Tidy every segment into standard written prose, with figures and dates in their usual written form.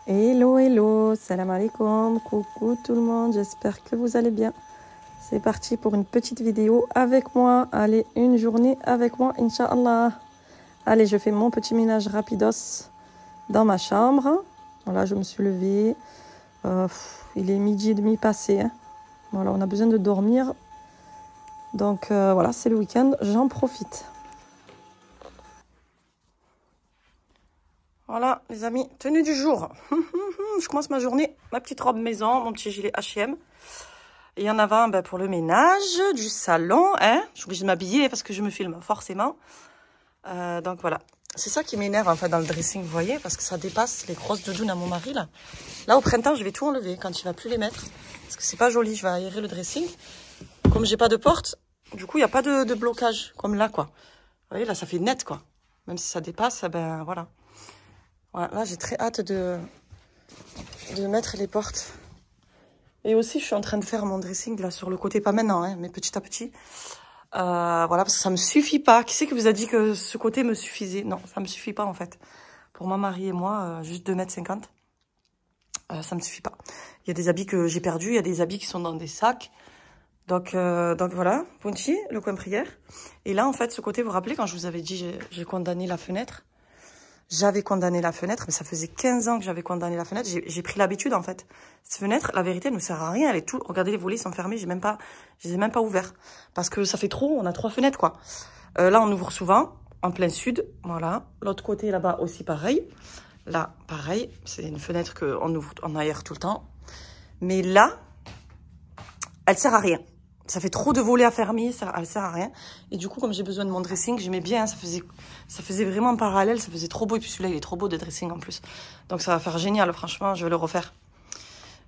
Hello, hello, salam alaikum, coucou tout le monde, j'espère que vous allez bien. C'est parti pour une petite vidéo avec moi. Allez, une journée avec moi, Inch'Allah. Allez, je fais mon petit ménage rapidos dans ma chambre. Voilà, je me suis levée. Il est 12h30 passé. Hein. Voilà, on a besoin de dormir. Donc voilà, c'est le week-end, j'en profite. Voilà, les amis, tenue du jour. Je commence ma journée, ma petite robe maison, mon petit gilet H&M. Et en avant, pour le ménage du salon. Hein. Je suis obligée de m'habiller parce que je me filme forcément. Donc voilà, c'est ça qui m'énerve en fait dans le dressing, vous voyez, parce que ça dépasse les grosses doudounes à mon mari là. Là au printemps, je vais tout enlever quand il va plus les mettre. Parce que c'est pas joli, je vais aérer le dressing. Comme j'ai pas de porte, du coup, il n'y a pas de blocage comme là, quoi. Vous voyez, là, ça fait net, quoi. Même si ça dépasse, ben voilà. Voilà, là, j'ai très hâte de mettre les portes. Et aussi, je suis en train de faire mon dressing là sur le côté, pas maintenant, hein, mais petit à petit. Voilà, parce que ça me suffit pas. Qui c'est qui vous a dit que ce côté me suffisait? Non, ça me suffit pas en fait. Pour mon mari et moi, juste 2,50 m. Ça me suffit pas. Il y a des habits que j'ai perdus, il y a des habits qui sont dans des sacs. Donc voilà, Punchi, le coin prière. Et là, en fait, ce côté, vous vous rappelez, quand je vous avais dit, j'ai condamné la fenêtre. J'avais condamné la fenêtre, mais ça faisait 15 ans que j'avais condamné la fenêtre. J'ai pris l'habitude, en fait. Cette fenêtre, la vérité, elle ne sert à rien. Elle est tout. Regardez, les volets sont fermés. Je les ai même pas ouverts. Parce que ça fait trop. On a 3 fenêtres, quoi. Là, on ouvre souvent, en plein sud. Voilà. L'autre côté, là-bas, aussi pareil. Là, pareil. C'est une fenêtre qu'on ouvre, on aère tout le temps. Mais là, elle sert à rien. Ça fait trop de volets à fermer, elle sert à rien. Et du coup, comme j'ai besoin de mon dressing, j'aimais bien, hein, ça faisait vraiment parallèle, ça faisait trop beau. Et puis celui-là, il est trop beau de dressing en plus. Donc ça va faire génial, franchement, je vais le refaire.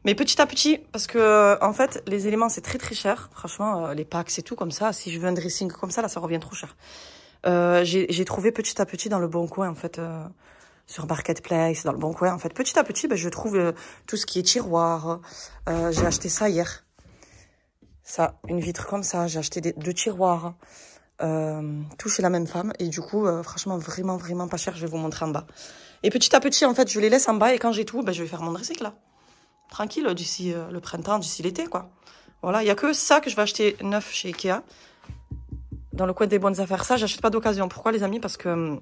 Mais petit à petit, parce que en fait, les éléments, c'est très très cher. Franchement, les packs, c'est tout comme ça. Si je veux un dressing comme ça, là, ça revient trop cher. J'ai trouvé petit à petit dans le bon coin, en fait, sur Marketplace, dans le bon coin. En fait, petit à petit, je trouve tout ce qui est tiroir. J'ai acheté ça hier. Ça, une vitre comme ça, j'ai acheté 2 tiroirs, tout chez la même femme. Et du coup, franchement, vraiment, vraiment pas cher. Je vais vous montrer en bas. Et petit à petit, en fait, je les laisse en bas. Et quand j'ai tout, je vais faire mon dressing, là. Tranquille, d'ici le printemps, d'ici l'été, quoi. Voilà, il n'y a que ça que je vais acheter neuf chez Ikea. Dans le coin des bonnes affaires. Ça, j'achète pas d'occasion. Pourquoi, les amis? Parce que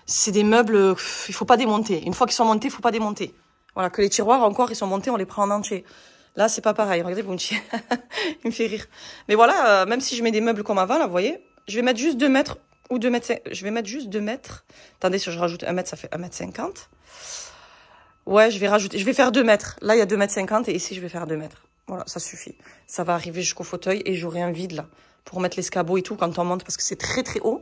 c'est des meubles, il faut pas démonter. Une fois qu'ils sont montés, il faut pas démonter. Voilà, que les tiroirs, encore, ils sont montés, on les prend en entier. Là, c'est pas pareil. Regardez, Bunchi. Il me fait rire. Mais voilà, même si je mets des meubles comme avant, là, vous voyez, je vais mettre juste 2 mètres ou 2 mètres. Je vais mettre juste 2 mètres. Attendez, si je rajoute 1 mètre, ça fait 1,50 m. Ouais, je vais faire 2 mètres. Là, il y a 2,50 m et ici, je vais faire 2 mètres. Voilà, ça suffit. Ça va arriver jusqu'au fauteuil et j'aurai un vide, là, pour mettre l'escabeau et tout quand on monte parce que c'est très, très haut.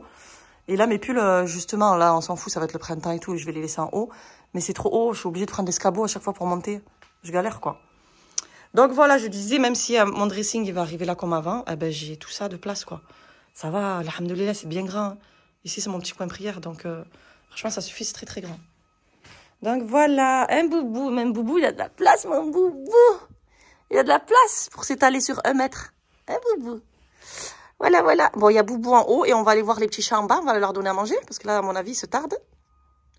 Et là, mes pulls, justement, là, on s'en fout, ça va être le printemps et tout, et je vais les laisser en haut. Mais c'est trop haut, je suis obligée de prendre l'escabeau à chaque fois pour monter. Je galère, quoi. Donc voilà, je disais, même si mon dressing il va arriver là comme avant, j'ai tout ça de place, quoi. Ça va, alhamdoulilah, c'est bien grand. Ici, c'est mon petit coin prière, donc franchement, ça suffit, c'est très très grand. Donc voilà, un boubou, même boubou, il y a de la place, mon boubou. Il y a de la place pour s'étaler sur 1 mètre. Un boubou. Voilà, voilà. Bon, il y a boubou en haut et on va aller voir les petits chats en bas, on va leur donner à manger, parce que là, à mon avis, ils se tardent.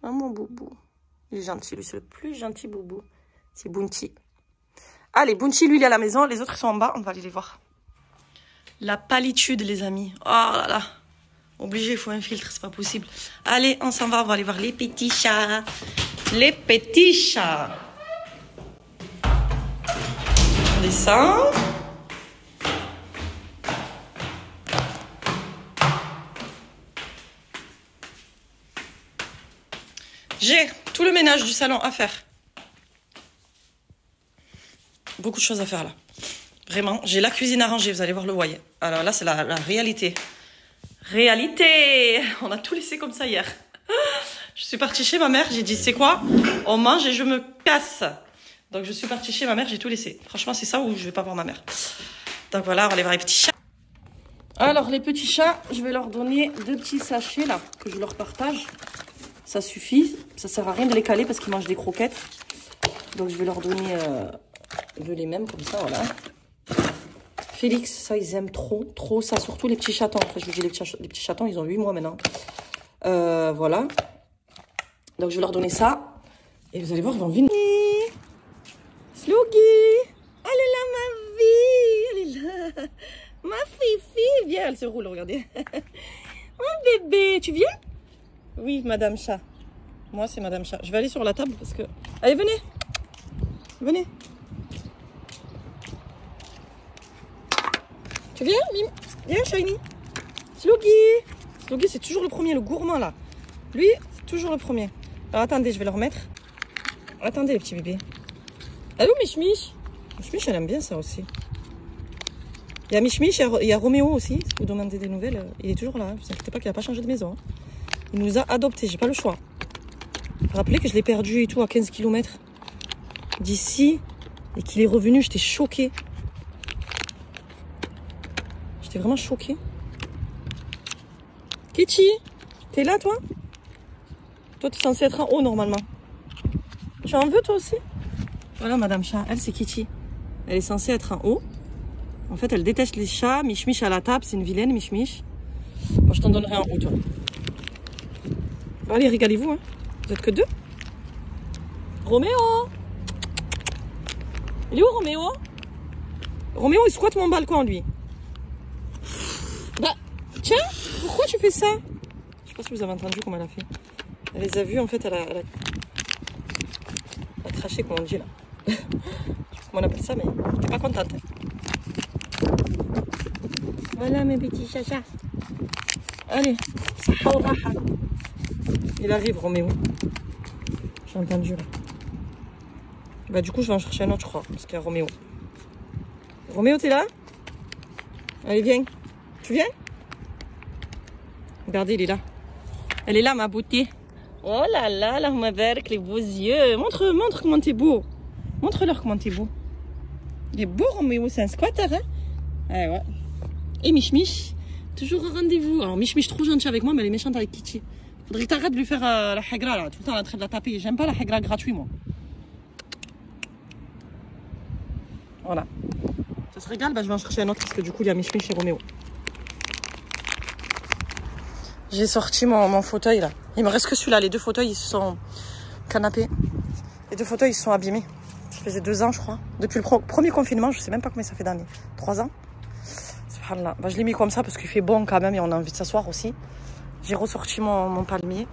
Oh, mon boubou. Il est gentil, lui, c'est le plus gentil boubou. C'est Bunchi. Allez, Bunchi, lui, il est à la maison. Les autres, ils sont en bas. On va aller les voir. La pâlitude, les amis. Oh là là. Obligé, il faut un filtre. C'est pas possible. Allez, on s'en va. On va aller voir les petits chats. Les petits chats. On descend. J'ai tout le ménage du salon à faire. Beaucoup de choses à faire là. Vraiment, j'ai la cuisine à ranger, vous allez voir le voyer. Alors là, c'est la réalité. Réalité! On a tout laissé comme ça hier. Je suis partie chez ma mère, j'ai dit, c'est quoi? On mange et je me casse. Donc je suis partie chez ma mère, j'ai tout laissé. Franchement, c'est ça où je vais pas voir ma mère. Donc voilà, on va aller voir les petits chats. Alors les petits chats, je vais leur donner 2 petits sachets là, que je leur partage. Ça suffit, ça sert à rien de les caler parce qu'ils mangent des croquettes. Donc je vais leur donner de les mêmes comme ça, voilà. Félix, ça ils aiment trop ça, surtout les petits chatons. Enfin, je vous dis les petits chatons, ils ont 8 mois maintenant. Voilà. Donc je vais leur donner ça. Et vous allez voir, ils vont venir. Sloogie, elle est là, ma vie. Elle est là. Ma fifi, viens, elle se roule, regardez. Mon bébé, tu viens? Oui, Madame Chat. Moi, c'est Madame Chat. Je vais aller sur la table parce que... Allez, venez. Venez. Tu viens, Mime? Viens, Shiny. Sloogie. Sloogie, c'est toujours le premier, le gourmand, là. Lui, c'est toujours le premier. Alors, attendez, je vais le remettre. Attendez, les petits bébés. Allô, Mich-Mich? Mich-Mich, elle aime bien ça aussi. Il y a Mich-Mich, il y a Roméo aussi. Si vous demandez des nouvelles, il est toujours là. Ne vous inquiétez pas qu'il n'a pas changé de maison. Il nous a adoptés, j'ai pas le choix. Vous vous rappelez que je l'ai perdu et tout à 15 km d'ici et qu'il est revenu, j'étais choquée. J'étais vraiment choquée. Kitty, t'es là toi? Toi, tu es censée être en haut normalement. Tu en veux toi aussi? Voilà, Madame Chat, elle c'est Kitty. Elle est censée être en haut. En fait, elle déteste les chats. Mich-Mich à la table, c'est une vilaine, Mich-Mich. Moi, je t'en donnerai en haut, toi. Allez, régalez-vous, hein. Vous êtes que deux. Roméo! Il est où, Roméo? Roméo, il squatte mon balcon, lui. Bah, tiens, pourquoi tu fais ça? Je sais pas si vous avez entendu comment elle a fait. Elle les a vus, en fait, elle a craché, comme on dit, là. Je sais pas comment on appelle ça, mais elle est pas contente. Voilà, mes petits chachas. Allez, il arrive, Roméo. J'ai entendu, là. Bah, du coup, je vais en chercher un autre, je crois, parce qu'il y a Roméo. Roméo, t'es là? Allez, viens. Tu viens? Regardez, il est là. Elle est là, ma beauté. Oh là là, là, ma belle, avec les beaux yeux. Montre comment t'es beau. Montre-leur comment t'es beau. Il est beau, Roméo, c'est un squatter, hein? Ah ouais. Et Mich-Mich, toujours au rendez-vous. Alors, Mich-Mich, trop gentille avec moi, mais elle est méchante avec Kitty. Faudrait que t'arrêtes de lui faire la hagra, là. Tout le temps, elle est en train de la taper. J'aime pas la hagra gratuit, moi. Voilà. Ça se régale, bah, je vais en chercher un autre parce que du coup, il y a Mich-Mich et Roméo. J'ai sorti mon fauteuil, là. Il me reste que celui-là. Les deux fauteuils, ils se sont canapés. Les deux fauteuils, ils se sont abîmés. Ça faisait 2 ans, je crois. Depuis le premier confinement, je sais même pas combien ça fait d'années. 3 ans. Subhanallah. Bah, je l'ai mis comme ça parce qu'il fait bon quand même et on a envie de s'asseoir aussi. J'ai ressorti mon palmier.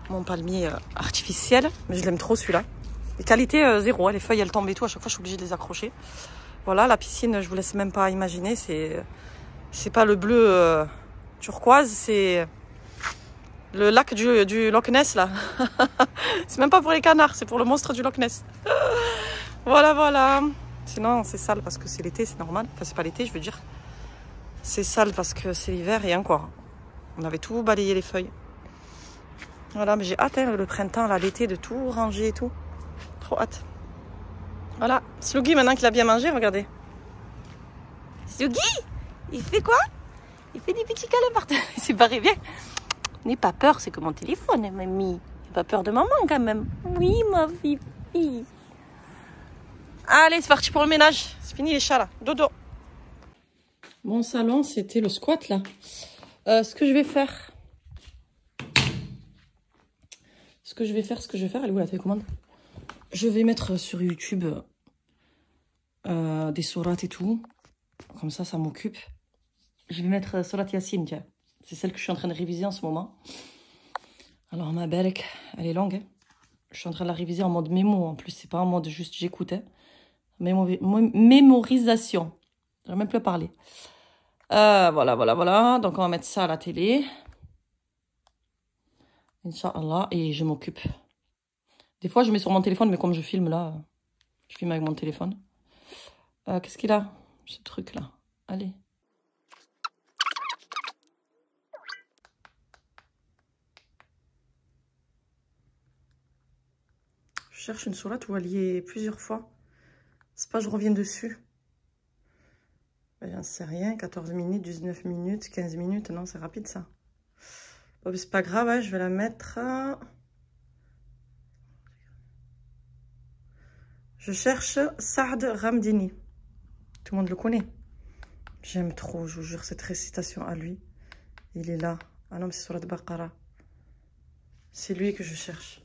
Mon palmier artificiel. Mais je l'aime trop, celui-là. Les qualités zéro. Les feuilles, elles tombent et tout. À chaque fois, je suis obligée de les accrocher. Voilà, la piscine, je vous laisse même pas imaginer. C'est pas le bleu turquoise, c'est le lac du Loch Ness, là. C'est même pas pour les canards, c'est pour le monstre du Loch Ness. Voilà, voilà. Sinon, c'est sale parce que c'est l'été, c'est normal. Enfin, c'est pas l'été, je veux dire. C'est sale parce que c'est l'hiver et encore. On avait tout balayé les feuilles. Voilà, mais j'ai hâte, hein, le printemps, là, l'été, de tout ranger et tout. Trop hâte. Voilà. Sloogie, maintenant qu'il a bien mangé, regardez. Sloogie, il fait quoi? Il fait des petits câlins partout. Il s'est barré bien. N'aie pas peur, c'est que mon téléphone, mamie. N'aie pas peur de maman, quand même. Oui, ma fifi. Allez, c'est parti pour le ménage. C'est fini les chats, là. Dodo. Mon salon, c'était le squat, là. Ce que je vais faire, elle est où la télécommande? Je vais mettre sur YouTube des sourates et tout. Comme ça m'occupe. Je vais mettre Sourate Yassine, tiens. C'est celle que je suis en train de réviser en ce moment. Alors, ma belle, elle est longue. Hein. Je suis en train de la réviser en mode mémo. En plus, c'est pas en mode juste j'écoute. Hein. Mémorisation. Je n'ai même plus parler. Voilà. Donc, on va mettre ça à la télé. Inch'Allah. Et je m'occupe. Des fois, je mets sur mon téléphone, mais comme je filme là, je filme avec mon téléphone. Qu'est-ce qu'il a, ce truc-là? Allez. Je cherche une sourate où elle y est plusieurs fois. C'est pas je reviens dessus. J'en sais rien. 14 minutes, 19 minutes, 15 minutes. Non, c'est rapide ça. Bon, c'est pas grave, hein, je vais la mettre. Je cherche Saad Ramdini. Tout le monde le connaît. J'aime trop, je vous jure, cette récitation à lui. Il est là. Ah non, mais c'est Surat Baqara. C'est lui que je cherche.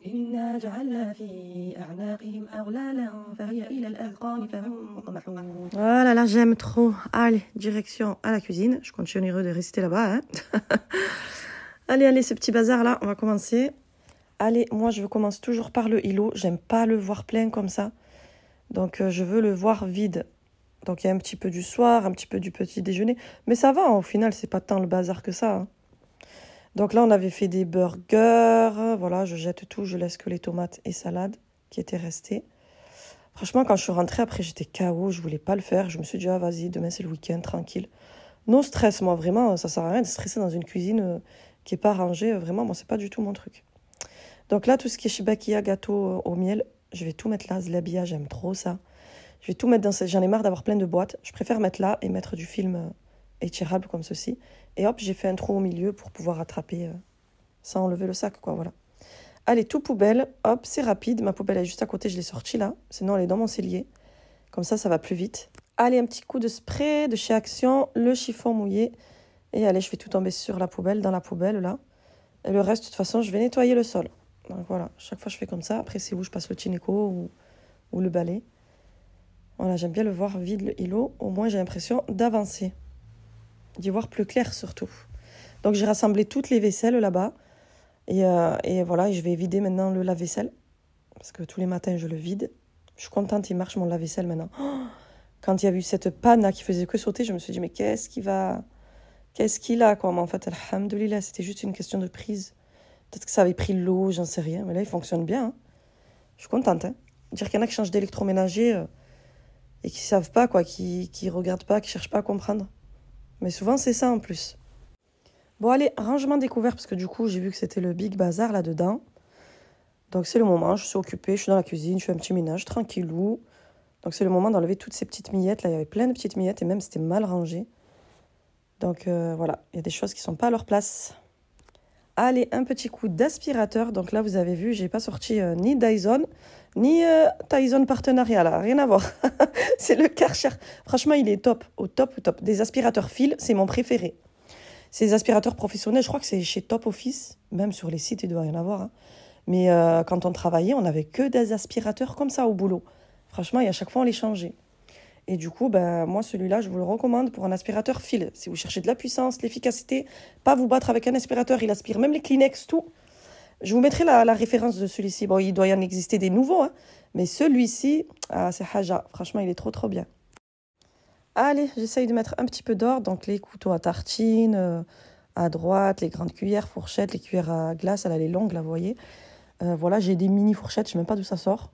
إنا جعلنا في أعناقهم أغلالا فهي إلى الأذقان فهم مقمحون. Voilà, là j'aime trop. Allez, direction à la cuisine. Je continuerai de rester là-bas. Hein. Allez, ce petit bazar là, on va commencer. Allez, moi je commence toujours par le îlot. J'aime pas le voir plein comme ça. Donc je veux le voir vide. Donc il y a un petit peu du soir, un petit peu du petit déjeuner. Mais ça va, au final, c'est pas tant le bazar que ça. Hein. Donc là, on avait fait des burgers. Voilà, je jette tout, je laisse que les tomates et salades qui étaient restées. Franchement, quand je suis rentrée, après, j'étais KO, je voulais pas le faire. Je me suis dit, ah vas-y, demain c'est le week-end, tranquille. No stress, moi, vraiment, ça sert à rien de stresser dans une cuisine qui est pas rangée. Vraiment, moi, c'est pas du tout mon truc. Donc là, tout ce qui est shibakia, gâteau au miel, je vais tout mettre là. Zlabia, j'aime trop ça. Je vais tout mettre dans cette... J'en ai marre d'avoir plein de boîtes. Je préfère mettre là et mettre du film étirable comme ceci. Et hop, j'ai fait un trou au milieu pour pouvoir attraper sans enlever le sac, quoi, voilà. Allez, tout poubelle. Hop, c'est rapide. Ma poubelle est juste à côté, je l'ai sortie là. Sinon, elle est dans mon cellier. Comme ça va plus vite. Allez, un petit coup de spray de chez Action. Le chiffon mouillé. Et allez, je fais tout tomber sur la poubelle, dans la poubelle, là. Et le reste, de toute façon, je vais nettoyer le sol. Donc voilà, chaque fois, je fais comme ça. Après, c'est où je passe le Tineco ou le balai. Voilà, j'aime bien le voir vide, le îlot. Au moins, j'ai l'impression d'avancer. D'y voir plus clair, surtout. Donc, j'ai rassemblé toutes les vaisselles là-bas. Et voilà, je vais vider maintenant le lave-vaisselle. Parce que tous les matins, je le vide. Je suis contente, il marche mon lave-vaisselle maintenant. Oh, quand il y a eu cette panne là, qui faisait que sauter, je me suis dit, mais qu'est-ce qu'il a, quoi. Mais en fait, alhamdoulilah, c'était juste une question de prise. Peut-être que ça avait pris l'eau, j'en sais rien. Mais là, il fonctionne bien. Hein. Je suis contente. Hein. Dire qu'il y en a qui changent d'électroménager et qui savent pas, quoi, qui regardent pas, qui cherchent pas à comprendre. Mais souvent, c'est ça en plus. Bon, allez, rangement découvert, parce que du coup, j'ai vu que c'était le big bazar là-dedans. Donc, c'est le moment, je suis occupée, je suis dans la cuisine, je fais un petit ménage, tranquillou. Donc, c'est le moment d'enlever toutes ces petites miettes. Là, il y avait plein de petites miettes et même, c'était mal rangé. Donc, voilà, il y a des choses qui ne sont pas à leur place. Allez, un petit coup d'aspirateur. Donc là, vous avez vu, j'ai pas sorti ni Dyson, ni Tyson partenariat, là. Rien à voir. C'est le Karcher. Franchement, il est top, au top, au top. Des aspirateurs fil, c'est mon préféré. Ces aspirateurs professionnels, je crois que c'est chez Top Office. Même sur les sites, il doit y en avoir. Hein. Mais quand on travaillait, on n'avait que des aspirateurs comme ça au boulot. Franchement, et à chaque fois, on les changeait. Et du coup, ben, moi, celui-là, je vous le recommande pour un aspirateur fil. Si vous cherchez de la puissance, l'efficacité, pas vous battre avec un aspirateur, il aspire même les Kleenex, tout. Je vous mettrai la référence de celui-ci. Bon, il doit y en exister des nouveaux, hein, mais celui-ci, c'est Haja. Franchement, il est trop, trop bien. Allez, j'essaye de mettre un petit peu d'ordre. Donc, les couteaux à tartine, à droite, les grandes cuillères, fourchettes, les cuillères à glace, elle a les longues, là, vous voyez. Voilà, j'ai des mini fourchettes, je ne sais même pas d'où ça sort.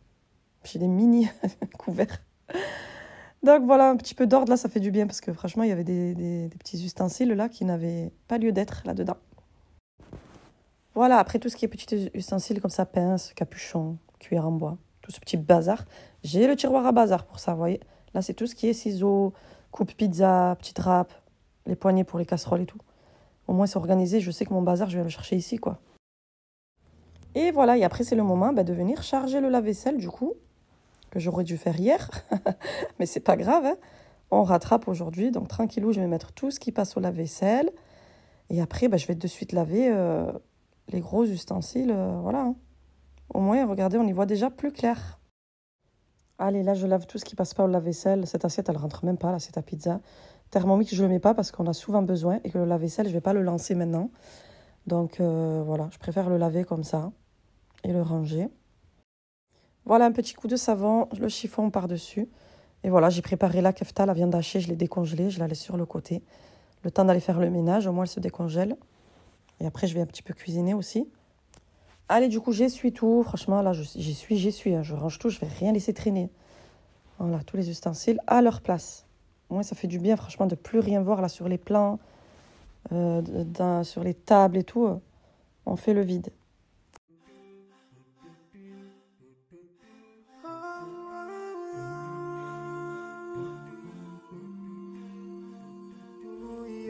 J'ai des mini couverts. Donc voilà, un petit peu d'ordre là, ça fait du bien parce que franchement, il y avait des petits ustensiles là qui n'avaient pas lieu d'être là-dedans. Voilà, après tout ce qui est petits ustensiles comme ça, pince, capuchon, cuillère en bois, tout ce petit bazar. J'ai le tiroir à bazar pour ça, vous voyez. Là, c'est tout ce qui est ciseaux, coupe pizza, petite râpe, les poignées pour les casseroles et tout. Au moins, c'est organisé, je sais que mon bazar, je vais le chercher ici, quoi. Et voilà, et après, c'est le moment de venir charger le lave-vaisselle, du coup, que j'aurais dû faire hier. Mais c'est pas grave, hein. On rattrape aujourd'hui. Donc, tranquillou, je vais mettre tout ce qui passe au lave-vaisselle. Et après, je vais de suite laver les gros ustensiles. Voilà. Hein. Au moins, regardez, on y voit déjà plus clair. Allez, là, je lave tout ce qui passe pas au lave-vaisselle. Cette assiette, elle rentre même pas, l'assiette à pizza. Thermomix, je le mets pas parce qu'on a souvent besoin. Et que le lave-vaisselle, je vais pas le lancer maintenant. Donc, voilà, je préfère le laver comme ça. Et le ranger. Voilà, un petit coup de savon, le chiffon par-dessus. Et voilà, j'ai préparé la kefta, la viande hachée, je l'ai décongelée, je la laisse sur le côté. Le temps d'aller faire le ménage, au moins elle se décongèle. Et après, je vais un petit peu cuisiner aussi. Allez, du coup, j'essuie tout. Franchement, là, j'essuie. Hein. Je range tout, je vais rien laisser traîner. Voilà, tous les ustensiles à leur place. Au moins, ça fait du bien, franchement, de plus rien voir là sur les plans, sur les tables et tout. On fait le vide.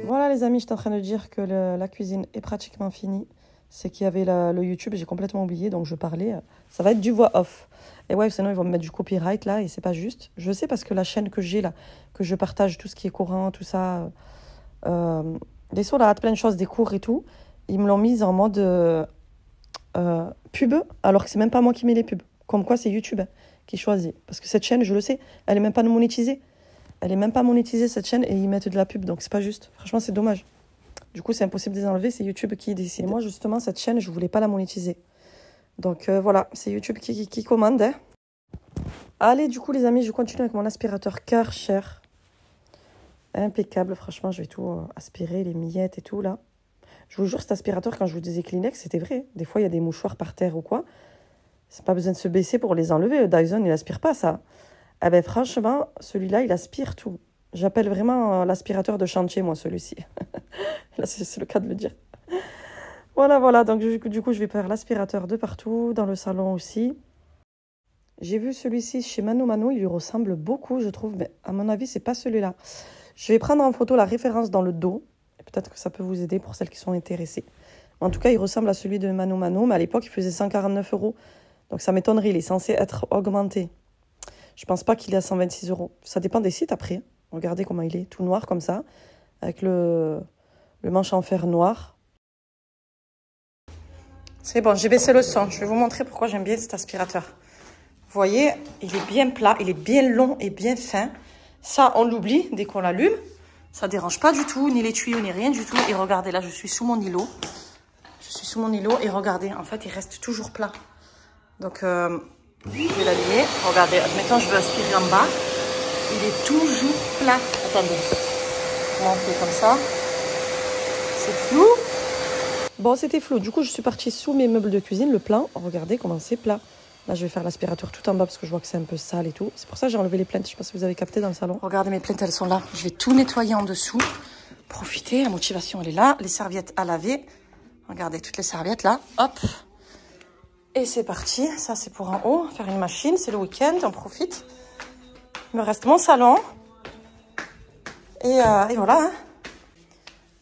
Voilà les amis, j'étais en train de dire que la cuisine est pratiquement finie. C'est qu'il y avait le YouTube, j'ai complètement oublié, donc je parlais. Ça va être du voix off. Et ouais, sinon ils vont me mettre du copyright là, et c'est pas juste. Je sais parce que la chaîne que j'ai là, que je partage tout ce qui est courant, tout ça, des sourates, plein de choses, des cours et tout, ils me l'ont mise en mode pub, alors que c'est même pas moi qui mets les pubs. Comme quoi, c'est YouTube qui choisit. Parce que cette chaîne, je le sais, elle est même pas monétisée. Elle est même pas monétisée, cette chaîne, et ils mettent de la pub, donc c'est pas juste. Franchement, c'est dommage. Du coup, c'est impossible de les enlever, c'est YouTube qui décide. Et moi, justement, cette chaîne, je voulais pas la monétiser. Donc voilà, c'est YouTube qui commande. Hein. Allez, du coup, les amis, je continue avec mon aspirateur Karcher. Impeccable, franchement, je vais tout aspirer, les miettes et tout, là. Je vous jure, cet aspirateur, quand je vous disais Kleenex, c'était vrai. Des fois, il y a des mouchoirs par terre ou quoi. C'est pas besoin de se baisser pour les enlever. Le Dyson, il aspire pas ça. Eh ben, franchement, celui-là, il aspire tout. J'appelle vraiment l'aspirateur de chantier, moi, celui-ci. Là, c'est le cas de le dire. Voilà. Donc, du coup, je vais faire l'aspirateur de partout, dans le salon aussi. J'ai vu celui-ci chez Mano Mano. Il lui ressemble beaucoup, je trouve. Mais à mon avis, c'est pas celui-là. Je vais prendre en photo la référence dans le dos. Peut-être que ça peut vous aider pour celles qui sont intéressées. En tout cas, il ressemble à celui de Mano Mano. Mais à l'époque, il faisait 149 €. Donc, ça m'étonnerait. Il est censé être augmenté. Je pense pas qu'il est à 126 €. Ça dépend des sites après. Regardez comment il est, tout noir comme ça, avec le manche en fer noir. C'est bon, j'ai baissé le son. Je vais vous montrer pourquoi j'aime bien cet aspirateur. Vous voyez, il est bien plat, il est bien long et bien fin. Ça, on l'oublie dès qu'on l'allume. Ça dérange pas du tout, ni les tuyaux, ni rien du tout. Et regardez, là, je suis sous mon îlot. Je suis sous mon îlot et regardez, en fait, il reste toujours plat. Donc, je vais l'allumer. Regardez, admettons, je veux aspirer en bas. Il est toujours plat. Attendez. Comment on fait comme ça? C'est flou. Bon, c'était flou. Du coup, je suis partie sous mes meubles de cuisine, le plan. Regardez comment c'est plat. Là, je vais faire l'aspirateur tout en bas parce que je vois que c'est un peu sale et tout. C'est pour ça que j'ai enlevé les plaintes. Je ne sais pas si vous avez capté dans le salon. Regardez, mes plaintes, elles sont là. Je vais tout nettoyer en dessous. Profitez, la motivation, elle est là. Les serviettes à laver. Regardez, toutes les serviettes là. Hop. Et c'est parti. Ça, c'est pour en haut. Faire une machine. C'est le week-end. On profite. Il me reste mon salon. Et voilà. Hein.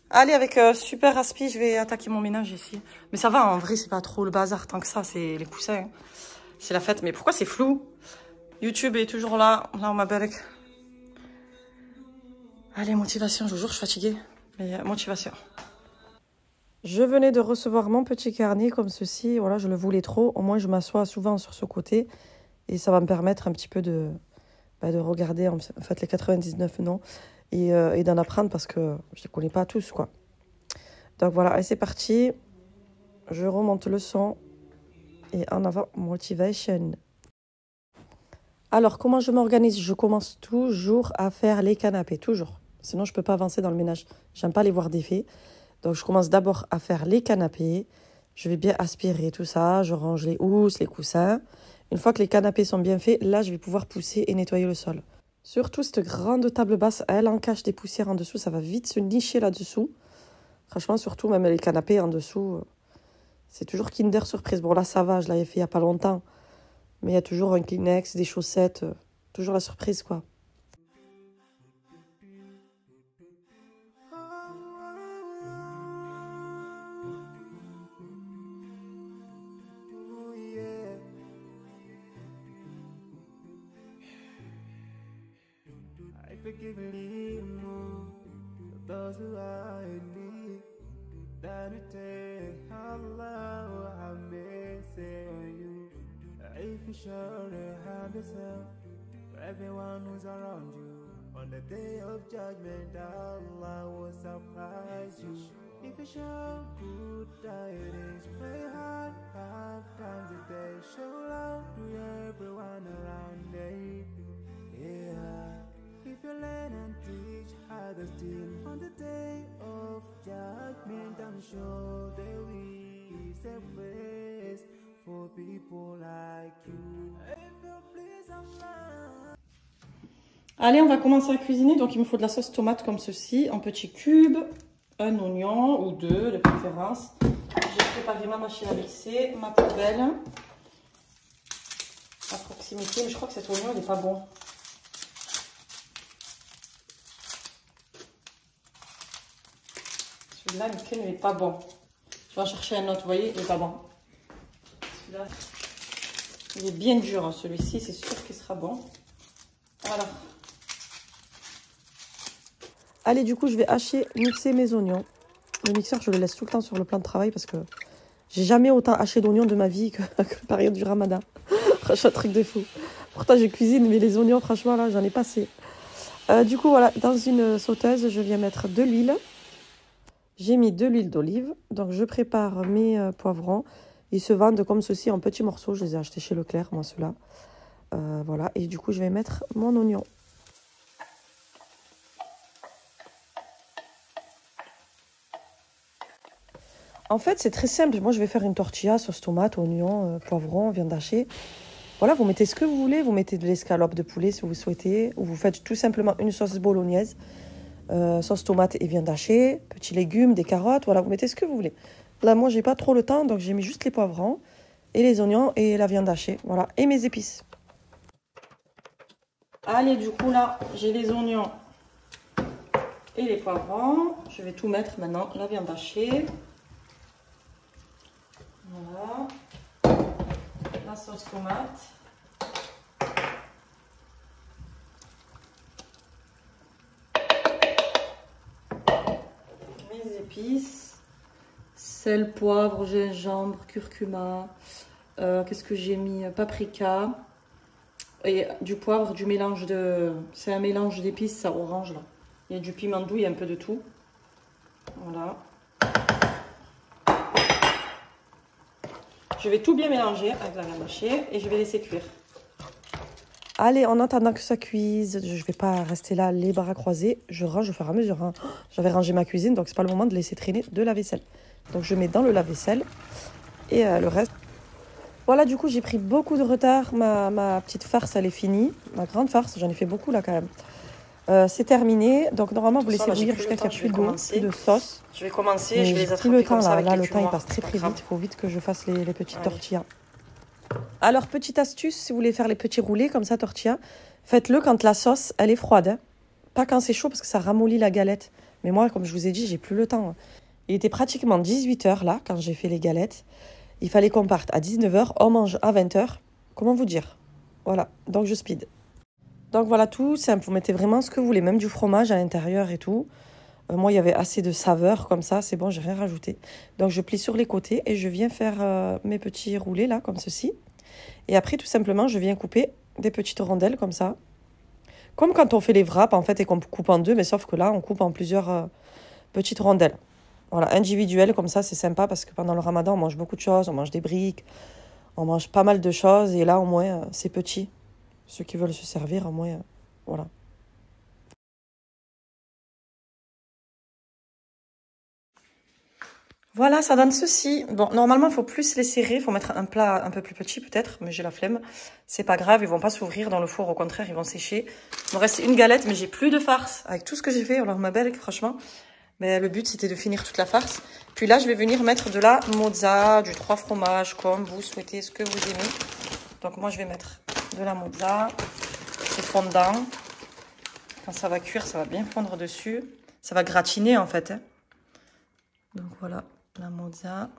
Allez, avec super aspi, je vais attaquer mon ménage ici. Mais ça va, en vrai, c'est pas trop le bazar tant que ça. C'est les coussins. Hein. C'est la fête. Mais pourquoi c'est flou? YouTube est toujours là. Là, on m'appelle. Allez, motivation. Je vous jure, je suis fatiguée. Mais motivation. Je venais de recevoir mon petit carnet comme ceci. Voilà, je le voulais trop. Au moins, je m'assois souvent sur ce côté. Et ça va me permettre un petit peu de regarder en fait les 99 noms et d'en apprendre parce que je ne les connais pas tous, quoi. Donc voilà, allez, c'est parti. Je remonte le son et en avant, motivation. Alors, comment je m'organise? Je commence toujours à faire les canapés, toujours. Sinon, je ne peux pas avancer dans le ménage. J'aime pas les voir défaits. Donc, je commence d'abord à faire les canapés. Je vais bien aspirer tout ça. Je range les housses, les coussins. Une fois que les canapés sont bien faits, là, je vais pouvoir pousser et nettoyer le sol. Surtout, cette grande table basse, elle en cache des poussières en dessous. Ça va vite se nicher là-dessous. Franchement, surtout, même les canapés en dessous, c'est toujours Kinder Surprise. Bon, là, ça va, je l'avais fait il n'y a pas longtemps. Mais il y a toujours un Kleenex, des chaussettes. Toujours la surprise, quoi. Forgivingly move those who are in need. That you take Allah will have mercy on you. If you show the have yourself for everyone who's around you. On the day of judgment, Allah will surprise you. If you show good tidings, pray hard 5 times a day. Show love to everyone around you. Yeah. If you learn and teach others still on the day of judgment, I'm sure there will be a place for people like you. If you please, Allah. Allez, on va commencer à cuisiner. Donc, il me faut de la sauce tomate comme ceci, en petits cubes, un oignon ou deux de préférence. J'ai préparé ma machine à mixer, ma poubelle à proximité. Mais je crois que cet oignon, il n'est pas bon. Celui-là, il n'est pas bon. Je vais en chercher un autre, vous voyez, il n'est pas bon. Celui-là, il est bien dur, hein, celui-ci, c'est sûr qu'il sera bon. Voilà. Allez, du coup, je vais mixer mes oignons. Le mixeur, je le laisse tout le temps sur le plan de travail parce que J'ai jamais autant haché d'oignons de ma vie que la période du ramadan. C'est un truc de fou. Pourtant, je cuisine, mais les oignons, franchement, là, j'en ai passé. Du coup, voilà, dans une sauteuse, je viens mettre de l'huile. J'ai mis de l'huile d'olive. Donc, je prépare mes poivrons. Ils se vendent comme ceci en petits morceaux. Je les ai achetés chez Leclerc, moi, ceux-là. Voilà, et du coup, je vais mettre mon oignon. En fait, c'est très simple. Moi, je vais faire une tortilla, sauce tomate, oignon, poivron, viande hachée. Voilà, vous mettez ce que vous voulez. Vous mettez de l'escalope de poulet si vous souhaitez. Ou vous faites tout simplement une sauce bolognaise. Sauce tomate et viande hachée. Petits légumes, des carottes. Voilà, vous mettez ce que vous voulez. Là, moi, j'ai pas trop le temps. Donc, j'ai mis juste les poivrons et les oignons et la viande hachée. Voilà, et mes épices. Allez, du coup, là, j'ai les oignons et les poivrons. Je vais tout mettre maintenant. La viande hachée. Voilà. La sauce tomate. Mes épices. Sel, poivre, gingembre, curcuma. Qu'est-ce que j'ai mis? Paprika. Et du poivre, du mélange de... C'est un mélange d'épices, ça, orange, là. Il y a du piment doux, il y a un peu de tout. Voilà. Je vais tout bien mélanger avec la viande hachée et je vais laisser cuire. Allez, en attendant que ça cuise, je ne vais pas rester là les bras croisés. Je range au fur et à mesure. Hein. J'avais rangé ma cuisine, donc c'est pas le moment de laisser traîner de la vaisselle. Donc je mets dans le lave-vaisselle et le reste. Voilà, du coup, j'ai pris beaucoup de retard. Ma petite farce, elle est finie. Ma grande farce, j'en ai fait beaucoup là quand même. C'est terminé. Donc normalement, vous laissez bouillir jusqu'à qu'il n'y ait plus d'eau, plus de sauce. Je vais commencer, je vais les attraper comme ça avec les le temps, il passe très très vite. Il faut vite que je fasse les petites tortillas. Alors, petite astuce, si vous voulez faire les petits roulés comme ça, tortilla, faites-le quand la sauce, elle est froide. Hein. Pas quand c'est chaud parce que ça ramollit la galette. Mais moi, comme je vous ai dit, j'ai plus le temps. Hein. Il était pratiquement 18 h là, quand j'ai fait les galettes. Il fallait qu'on parte à 19 h, on mange à 20 h. Comment vous dire? Voilà, donc je speed. Donc voilà, tout simple. Vous mettez vraiment ce que vous voulez, même du fromage à l'intérieur et tout. Moi, il y avait assez de saveur comme ça, c'est bon, j'ai rien rajouté. Donc je plie sur les côtés et je viens faire mes petits roulés là, comme ceci. Et après, tout simplement, je viens couper des petites rondelles comme ça. Comme quand on fait les wraps, en fait, et qu'on coupe en deux, mais sauf que là, on coupe en plusieurs petites rondelles. Voilà, individuelles comme ça, c'est sympa parce que pendant le ramadan, on mange beaucoup de choses, on mange des briques, on mange pas mal de choses. Et là, au moins, c'est petit. Ceux qui veulent se servir, au moins, voilà. Voilà, ça donne ceci. Bon, normalement, il faut plus les serrer. Il faut mettre un plat un peu plus petit peut-être, mais j'ai la flemme. C'est pas grave, ils vont pas s'ouvrir dans le four. Au contraire, ils vont sécher. Il me reste une galette, mais j'ai plus de farce. Avec tout ce que j'ai fait, alors ma belle, franchement. Mais le but, c'était de finir toute la farce. Puis là, je vais venir mettre de la mozza, du 3 fromages, comme vous souhaitez, ce que vous aimez. Donc moi, je vais mettre de la mozza. C'est fondant. Quand ça va cuire, ça va bien fondre dessus. Ça va gratiner, en fait. Hein. Donc voilà. La mozza.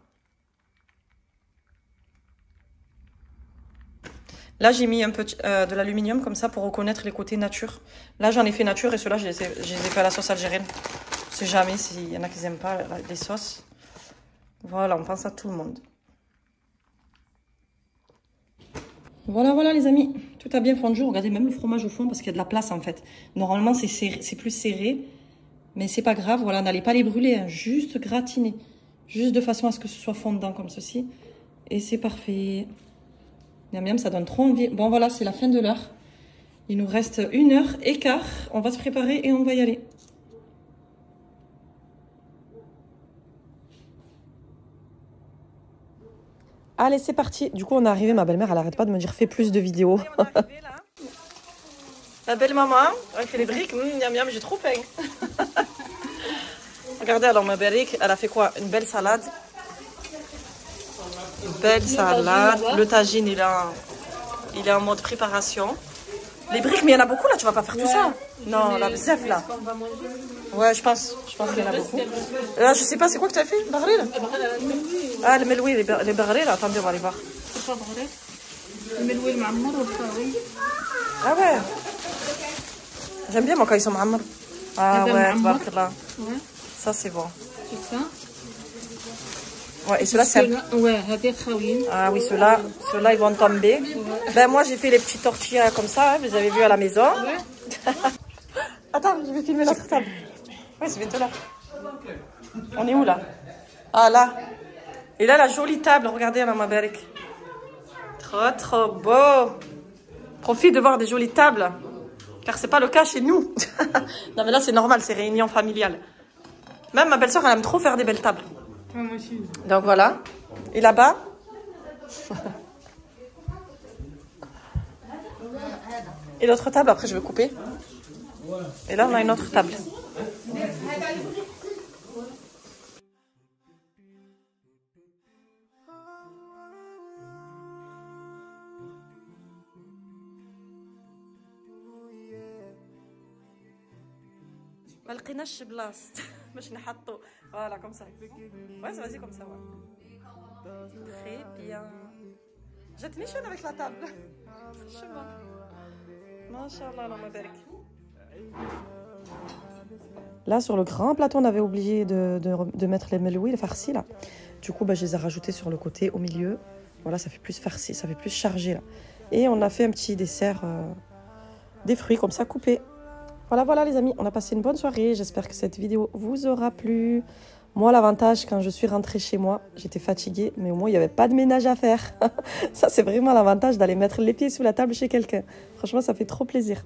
Là, j'ai mis un peu de l'aluminium comme ça pour reconnaître les côtés nature. Là, j'en ai fait nature et ceux-là, je les ai fait à la sauce algérienne. On sait jamais s'il y en a qui n'aiment pas les sauces. Voilà, on pense à tout le monde. Voilà, voilà les amis. Tout a bien fondu. Regardez même le fromage au fond parce qu'il y a de la place en fait. Normalement, c'est plus serré. Mais c'est pas grave. Voilà, n'allez pas les brûler. Hein, juste gratiner. Juste de façon à ce que ce soit fondant comme ceci. Et c'est parfait. Miam miam, ça donne trop envie. Bon voilà, c'est la fin de l'heure. Il nous reste 1h15. On va se préparer et on va y aller. Allez, c'est parti. Du coup, on est arrivé. Ma belle-mère, elle arrête pas de me dire fais plus de vidéos. La belle maman, elle fait les briques. Miam miam, j'ai trop faim. Regardez, alors ma belle, elle a fait quoi? Une belle salade. Une belle salade. Le tagine, il est en mode préparation. Les briques, mais il y en a beaucoup là, tu vas pas faire tout ça. Non, la bzef là. Ouais, je pense qu'il y en a beaucoup. Là, je sais pas, c'est quoi que tu as fait? Barré là? Ah, le meloui, les barrés là. Attendez, on va aller voir. C'est pas barré? Le meloui, le ma'ammar ou le farri? Ah ouais. J'aime bien moi quand ils sont ma'ammar. Ah ouais, tabarakallah. Ouais. Ça c'est bon. C'est ça. Ouais, et ceux-là, c'est... Ouais, هذه خاويين. Ah oui, ceux-là, ils vont tomber. Ben, moi, j'ai fait les petits tortillas comme ça, hein, vous avez vu à la maison. Attends, je vais filmer notre table. Oui, c'est bientôt là. On est où, là? Ah, là. Et là, la jolie table, regardez, Maman Berek. Trop, trop beau. Profite de voir des jolies tables. Car c'est pas le cas chez nous. Non, mais là, c'est normal, c'est réunion familiale. Même ma belle-sœur, elle aime trop faire des belles tables. Ouais, moi aussi. Donc voilà. Et là-bas. Et l'autre table, après je vais couper. Et là on a une autre table. ما لقيناش بلاص باش نحطو. Voilà, comme ça. Ouais, vas-y comme ça, ouais. Très bien. J'étais méchante avec la table. Franchement. Masha'Allah, Allah mabarak. Là, sur le grand plateau, on avait oublié de mettre les meloui, les farcis, là. Du coup, bah, je les ai rajoutés sur le côté, au milieu. Voilà, ça fait plus farci, ça fait plus chargé, là. Et on a fait un petit dessert, des fruits comme ça, coupés. Voilà les amis, on a passé une bonne soirée. J'espère que cette vidéo vous aura plu. Moi, l'avantage, quand je suis rentrée chez moi, j'étais fatiguée, mais au moins, il n'y avait pas de ménage à faire. Ça, c'est vraiment l'avantage d'aller mettre les pieds sous la table chez quelqu'un. Franchement, ça fait trop plaisir.